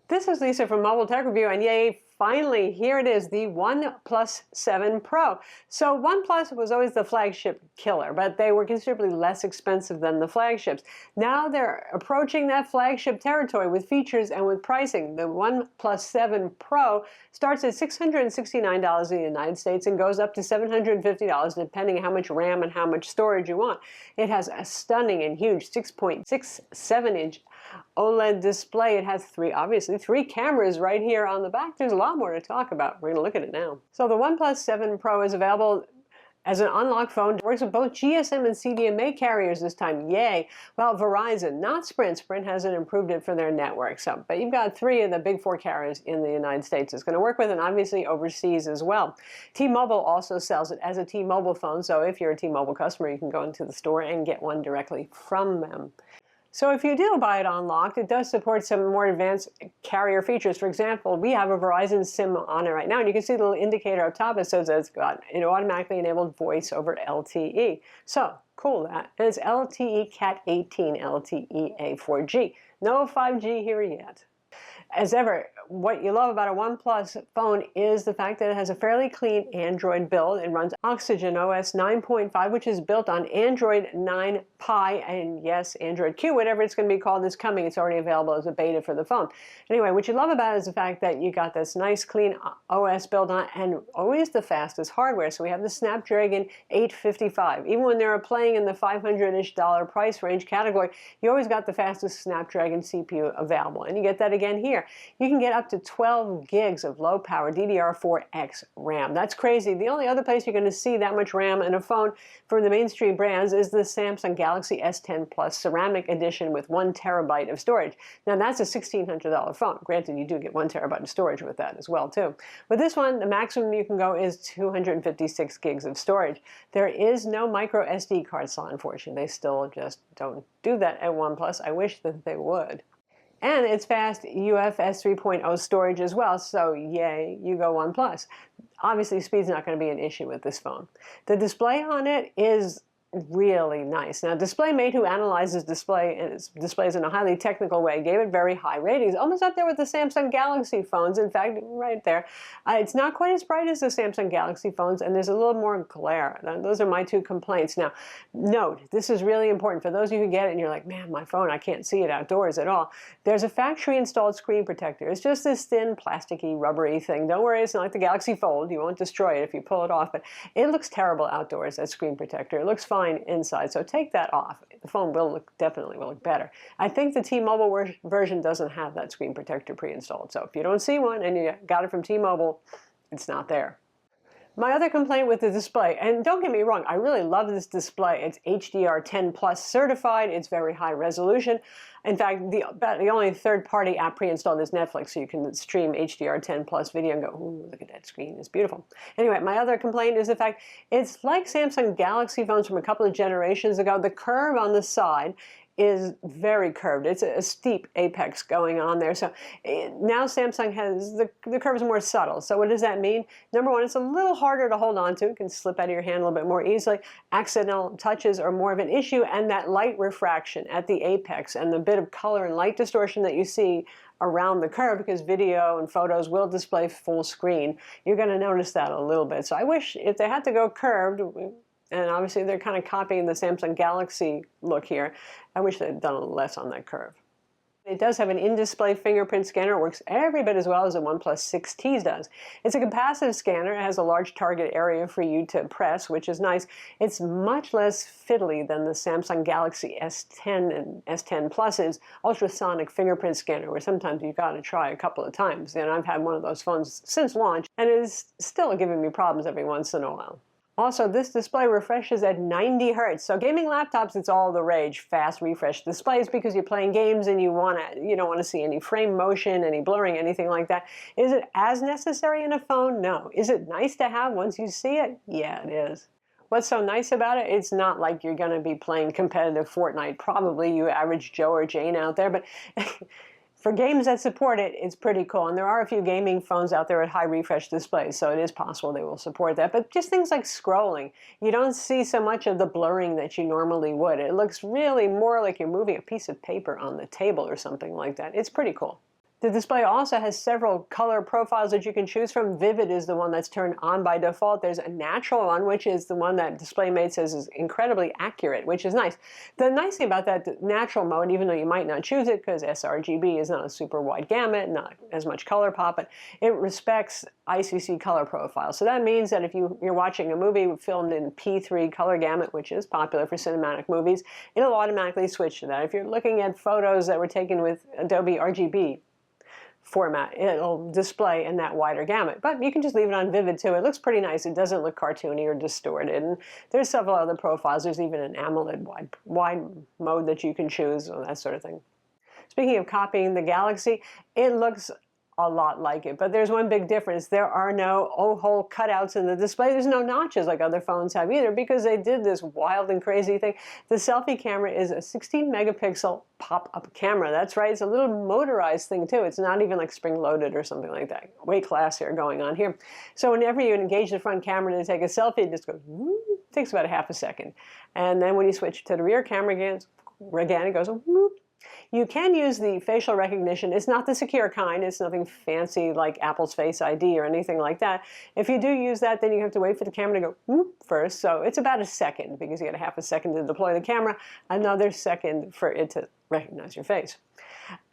This is Lisa from Mobile Tech Review, and yay, finally, here it is, the OnePlus 7 Pro. So OnePlus was always the flagship killer, but they were considerably less expensive than the flagships. Now they're approaching that flagship territory with features and with pricing. The OnePlus 7 Pro starts at $669 in the United States and goes up to $750 depending on how much RAM and how much storage you want. It has a stunning and huge 6.67-inch OLED display. It has obviously three cameras right here on the back. There's a lot more to talk about. We're going to look at it now. So the OnePlus 7 Pro is available as an unlocked phone. It works with both GSM and CDMA carriers this time. Yay! Well, Verizon, not Sprint. Sprint hasn't improved it for their network. So, but you've got three of the big four carriers in the United States it's going to work with, and obviously overseas as well. T-Mobile also sells it as a T-Mobile phone. So if you're a T-Mobile customer, you can go into the store and get one directly from them. So if you do buy it unlocked, it does support some more advanced carrier features. For example, we have a Verizon SIM on it right now, and you can see the little indicator up top that says that it's got an automatically enabled voice over LTE. So cool that. And it's LTE Cat 18 LTE A4G. No 5G here yet. As ever, what you love about a OnePlus phone is the fact that it has a fairly clean Android build. It runs Oxygen OS 9.5, which is built on Android 9 Pie, and yes, Android Q, whatever it's going to be called, is coming. It's already available as a beta for the phone. Anyway, what you love about it is the fact that you got this nice, clean OS built on, and always the fastest hardware. So we have the Snapdragon 855. Even when they're playing in the $500-ish price range category, you always got the fastest Snapdragon CPU available, and you get that again here. You can get up to 12 gigs of low-power DDR4X RAM. That's crazy. The only other place you're going to see that much RAM in a phone from the mainstream brands is the Samsung Galaxy S10 Plus Ceramic Edition with 1 terabyte of storage. Now that's a $1,600 phone. Granted, you do get 1 terabyte of storage with that as well, too. With this one, the maximum you can go is 256 gigs of storage. There is no micro SD card slot, unfortunately. They still just don't do that at OnePlus. I wish that they would. And it's fast UFS 3.0 storage as well, so yay, you go OnePlus. Obviously, speed's not going to be an issue with this phone. The display on it is really nice. Now, DisplayMate, who analyzes displays in a highly technical way, gave it very high ratings, almost up there with the Samsung Galaxy phones. In fact, right there. It's not quite as bright as the Samsung Galaxy phones, and there's a little more glare. Now, those are my two complaints. Now, note, this is really important. For those of you who get it and you're like, man, my phone, I can't see it outdoors at all. There's a factory-installed screen protector. It's just this thin, plasticky, rubbery thing. Don't worry, it's not like the Galaxy Fold. You won't destroy it if you pull it off, but it looks terrible outdoors, that screen protector. It looks fine inside, so take that off. The phone definitely will look better. I think the T-Mobile version doesn't have that screen protector pre-installed, so if you don't see one and you got it from T-Mobile, it's not there. My other complaint with the display, and don't get me wrong, I really love this display. It's HDR10 Plus certified. It's very high resolution. In fact, the only third-party app pre-installed is Netflix, so you can stream HDR10 Plus video and go, ooh, look at that screen, it's beautiful. Anyway, my other complaint is the fact it's like Samsung Galaxy phones from a couple of generations ago. The curve on the side is very curved. It's a steep apex going on there. So now Samsung has, the curve is more subtle. So what does that mean? Number one, it's a little harder to hold on to. It can slip out of your hand a little bit more easily. Accidental touches are more of an issue, and that light refraction at the apex and the bit of color and light distortion that you see around the curve, because video and photos will display full screen, you're going to notice that a little bit. So I wish if they had to go curved, and obviously they're kind of copying the Samsung Galaxy look here, I wish they'd done a little less on that curve. It does have an in-display fingerprint scanner. It works every bit as well as a OnePlus 6T does. It's a capacitive scanner. It has a large target area for you to press, which is nice. It's much less fiddly than the Samsung Galaxy S10 and S10 Plus's ultrasonic fingerprint scanner, where sometimes you've got to try a couple of times. And I've had one of those phones since launch, and it is still giving me problems every once in a while. Also, this display refreshes at 90 Hz. So gaming laptops, it's all the rage, fast refresh displays, because you're playing games and you don't want to see any frame motion, any blurring, anything like that. Is it as necessary in a phone? No. Is it nice to have once you see it? Yeah, it is. What's so nice about it? It's not like you're going to be playing competitive Fortnite, probably, you average Joe or Jane out there, but For games that support it, it's pretty cool. And there are a few gaming phones out there at high refresh displays, so it is possible they will support that. But just things like scrolling, you don't see so much of the blurring that you normally would. It looks really more like you're moving a piece of paper on the table or something like that. It's pretty cool. The display also has several color profiles that you can choose from. Vivid is the one that's turned on by default. There's a natural one, which is the one that DisplayMate says is incredibly accurate, which is nice. The nice thing about that natural mode, even though you might not choose it because sRGB is not a super wide gamut, not as much color pop, but it respects ICC color profile. So that means that if you're watching a movie filmed in P3 color gamut, which is popular for cinematic movies, it'll automatically switch to that. If you're looking at photos that were taken with Adobe RGB format, it'll display in that wider gamut. But you can just leave it on Vivid too. It looks pretty nice. It doesn't look cartoony or distorted. And there's several other profiles. There's even an AMOLED wide mode that you can choose, or that sort of thing. Speaking of copying the Galaxy, it looks a lot like it, but there's one big difference. There are no O-hole cutouts in the display. There's no notches like other phones have either, because they did this wild and crazy thing. The selfie camera is a 16 megapixel pop-up camera. That's right, it's a little motorized thing too. It's not even like spring-loaded or something like that. Way classier going on here. So whenever you engage the front camera to take a selfie, it just goes, whoop, takes about a half a second. And then when you switch to the rear camera again, it goes, whoop. You can use the facial recognition. It's not the secure kind. It's nothing fancy like Apple's Face ID or anything like that. If you do use that, then you have to wait for the camera to go whoop first. So it's about a second, because you get a half a second to deploy the camera, another second for it to recognize your face.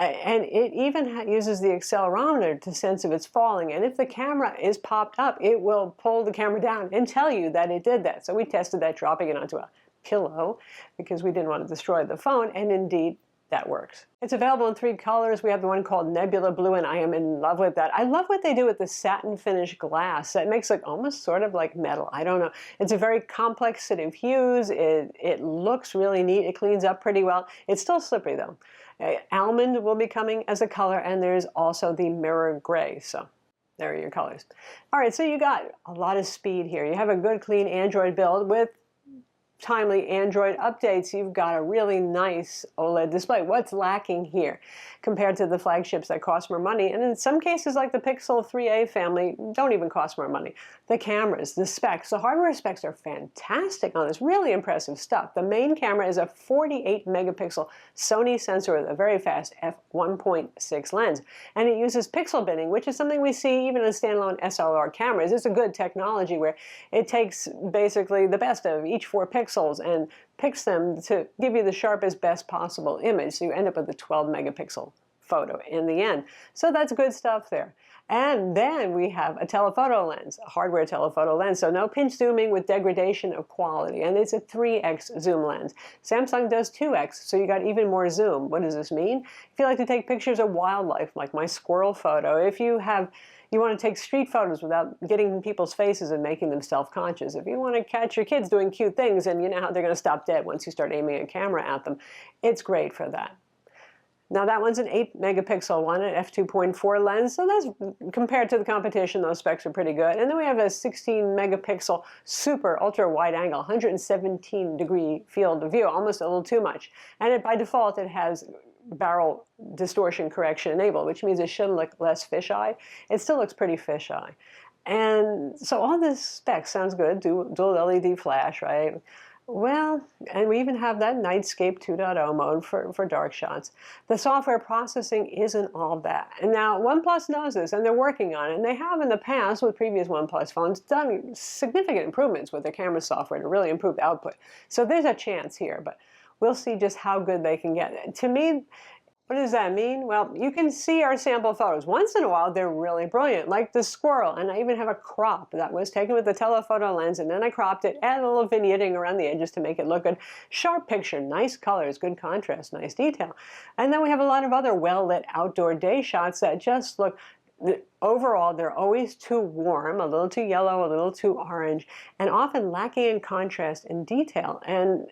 And it even uses the accelerometer to sense if it's falling. And if the camera is popped up, it will pull the camera down and tell you that it did that. So we tested that, dropping it onto a pillow because we didn't want to destroy the phone, and indeed, that works. It's available in 3 colors. We have the one called Nebula Blue, and I am in love with that. I love what they do with the satin finish glass. That makes it almost sort of like metal. I don't know. It's a very complex set of hues. It looks really neat. It cleans up pretty well. It's still slippery though. Almond will be coming as a color, and there's also the mirror gray. So there are your colors. All right, so you got a lot of speed here. You have a good, clean Android build with timely Android updates. You've got a really nice OLED display. What's lacking here compared to the flagships that cost more money? And in some cases, like the Pixel 3a family, don't even cost more money. The cameras, the specs, the hardware specs are fantastic on this. Really impressive stuff. The main camera is a 48 megapixel Sony sensor with a very fast f1.6 lens. And it uses pixel binning, which is something we see even in standalone SLR cameras. It's a good technology where it takes basically the best of each 4 pixels and picks them to give you the sharpest, best possible image. So you end up with a 12 megapixel photo in the end. So that's good stuff there. And then we have a telephoto lens, a hardware telephoto lens. So no pinch zooming with degradation of quality. And it's a 3x zoom lens. Samsung does 2x, so you got even more zoom. What does this mean? If you like to take pictures of wildlife, like my squirrel photo, if you want to take street photos without getting in people's faces and making them self-conscious. If you want to catch your kids doing cute things and you know how they're going to stop dead once you start aiming a camera at them, it's great for that. Now that one's an 8 megapixel one, an f2.4 lens, so that's, compared to the competition, those specs are pretty good. And then we have a 16 megapixel super ultra wide angle, 117 degree field of view, almost a little too much. And by default, it has barrel distortion correction enabled, which means it should look less fisheye. It still looks pretty fisheye. And so all this spec sounds good, dual LED flash, right? Well, and we even have that Nightscape 2.0 mode for dark shots. The software processing isn't all that. And now OnePlus knows this, and they're working on it. And they have in the past, with previous OnePlus phones, done significant improvements with their camera software to really improve the output. So there's a chance here, but we'll see just how good they can get. To me, what does that mean? Well, you can see our sample photos. Once in a while, they're really brilliant, like the squirrel. And I even have a crop that was taken with the telephoto lens, and then I cropped it, added a little vignetting around the edges to make it look good. Sharp picture, nice colors, good contrast, nice detail. And then we have a lot of other well-lit outdoor day shots that just look, overall, they're always too warm, a little too yellow, a little too orange, and often lacking in contrast and detail. And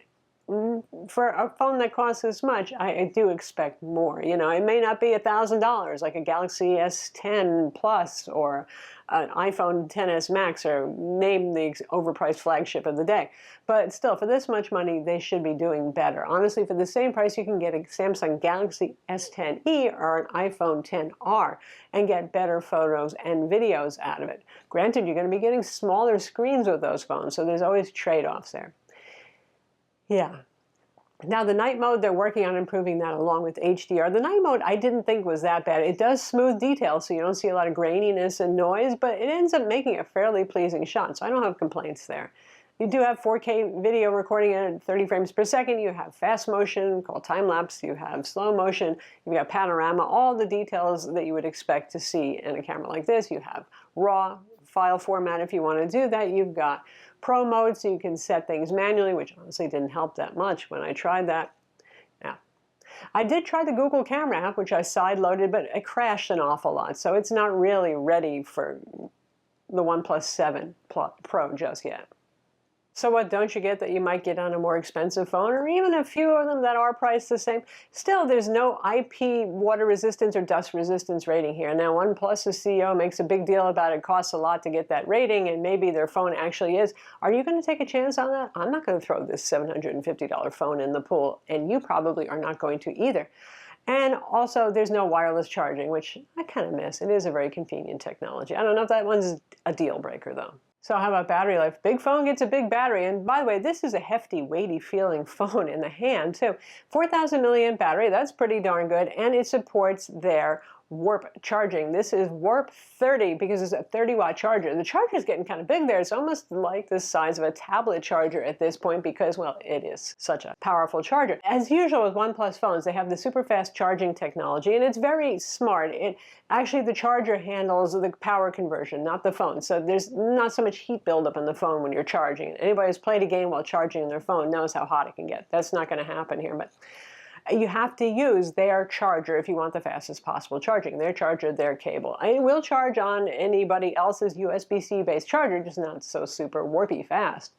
for a phone that costs this much, I do expect more. You know, it may not be $1,000 like a Galaxy S10 Plus or an iPhone XS Max, or name the overpriced flagship of the day. But still, for this much money, they should be doing better. Honestly, for the same price, you can get a Samsung Galaxy S10e or an iPhone XR and get better photos and videos out of it. Granted, you're going to be getting smaller screens with those phones, so there's always trade-offs there. Yeah. Now the night mode, they're working on improving that along with HDR. The night mode I didn't think was that bad. It does smooth details, so you don't see a lot of graininess and noise, but it ends up making a fairly pleasing shot, so I don't have complaints there. You do have 4K video recording at 30 frames per second. You have fast motion called time-lapse. You have slow motion. You've got panorama, all the details that you would expect to see in a camera like this. You have RAW file format if you want to do that. You've got Pro mode, so you can set things manually, which honestly didn't help that much when I tried that. Yeah. I did try the Google Camera app, which I side-loaded, but it crashed an awful lot, so it's not really ready for the OnePlus 7 Pro just yet. So what don't you get that you might get on a more expensive phone, or even a few of them that are priced the same? Still, there's no IP water resistance or dust resistance rating here. Now, OnePlus's CEO makes a big deal about it costs a lot to get that rating, and maybe their phone actually is. Are you going to take a chance on that? I'm not going to throw this $750 phone in the pool, and you probably are not going to either. And also, there's no wireless charging, which I kind of miss. It is a very convenient technology. I don't know if that one's a deal breaker, though. So how about battery life? Big phone gets a big battery. And by the way, this is a hefty, weighty feeling phone in the hand, too. 4,000 milliamp battery, that's pretty darn good. And it supports their warp charging. This is warp 30 because it's a 30-watt charger. The charger is getting kind of big there. It's almost like the size of a tablet charger at this point because, well, it is such a powerful charger. As usual with OnePlus phones, they have the super fast charging technology, and it's very smart. Actually, the charger handles the power conversion, not the phone. So there's not so much heat buildup in the phone when you're charging. Anybody who's played a game while charging their phone knows how hot it can get. That's not going to happen here, but you have to use their charger if you want the fastest possible charging. Their charger, their cable. It will charge on anybody else's USB-C based charger, just not so super warpy fast.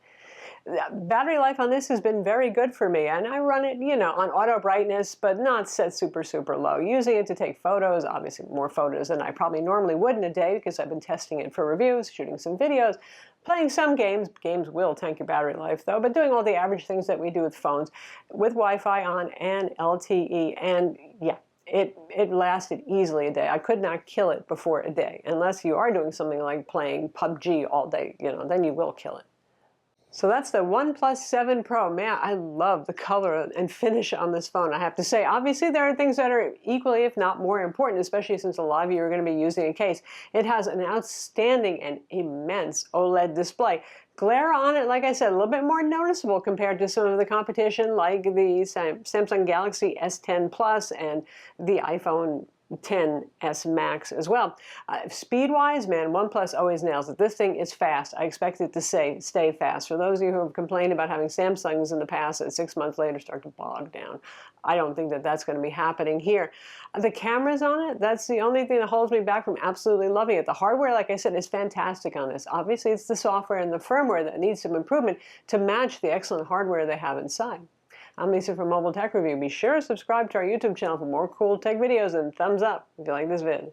Battery life on this has been very good for me, and I run it, you know, on auto brightness, but not set super, super low. Using it to take photos, obviously more photos than I probably normally would in a day because I've been testing it for reviews, shooting some videos, playing some games. Games will tank your battery life, though, but doing all the average things that we do with phones, with Wi-Fi on and LTE, and yeah, it lasted easily a day. I could not kill it before a day, unless you are doing something like playing PUBG all day, you know, then you will kill it. So that's the OnePlus 7 Pro. Man, I love the color and finish on this phone, I have to say. Obviously, there are things that are equally, if not more important, especially since a lot of you are going to be using a case. It has an outstanding and immense OLED display. Glare on it, like I said, a little bit more noticeable compared to some of the competition like the Samsung Galaxy S10 Plus and the iPhone XS Max as well. Speed-wise, man, OnePlus always nails it. This thing is fast. I expect it to stay fast. For those of you who have complained about having Samsungs in the past that 6 months later start to bog down, I don't think that that's going to be happening here. The cameras on it, that's the only thing that holds me back from absolutely loving it. The hardware, like I said, is fantastic on this. Obviously, it's the software and the firmware that needs some improvement to match the excellent hardware they have inside. I'm Lisa from Mobile Tech Review. Be sure to subscribe to our YouTube channel for more cool tech videos, and thumbs up if you like this vid.